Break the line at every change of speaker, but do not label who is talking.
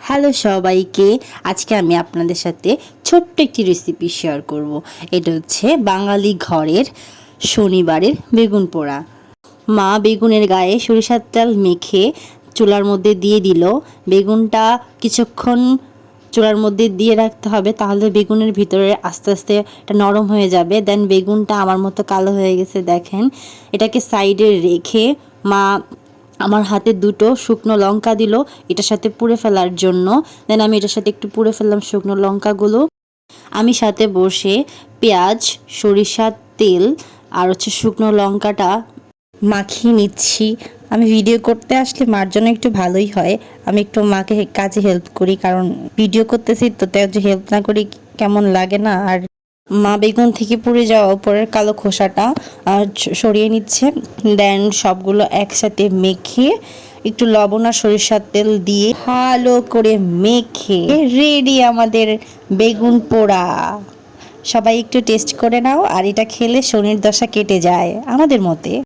Hello সবাইকে, আজকে আমি আপনাদের সাথে ছোট্ট একটি রেসিপি শেয়ার করব। এটা হচ্ছে বাঙালি ঘরের শনিবারের বেগুন পোড়া। মা বেগুনের গায়ে সরিষার তেল মেখে চুলার মধ্যে দিয়ে দিল। বেগুনটা কিছুক্ষণ চুলার মধ্যে দিয়ে রাখতে হবে, তাহলে বেগুনের ভিতরে আস্তে আস্তে এটা নরম হয়ে যাবে। দেন বেগুনটা আমার মতো কালো হয়ে গেছে দেখেন। এটাকে সাইডে রেখে মা আমার হাতে দুটো শুকনো লঙ্কা দিল এটার সাথে পুড়ে ফেলার জন্য। দেন আমি এটার সাথে একটু পুড়ে ফেললাম শুকনো লঙ্কাগুলো। আমি সাথে বসে পেঁয়াজ, সরিষার তেল আর শুকনো লঙ্কাটা মাখিয়ে নিচ্ছি। আমি ভিডিও করতে আসলে মার জন্য একটু ভালোই হয়, আমি একটু মাকে কাজে হেল্প করি, কারণ ভিডিও করতেছি তো তাই হেল্প না করি কেমন লাগে না। আর মা বেগুন থেকে পুড়ে যাওয়া উপরের কালো খোসাটা সরিয়ে নিচ্ছে। দেন সবগুলো একসাথে মেখে একটু লবণ আর সরিষার তেল দিয়ে ভালো করে মেখে রেডি আমাদের বেগুন পোড়া। সবাই একটু টেস্ট করে নাও, আর এটা খেলে শনির দশা কেটে যায় আমাদের মতে।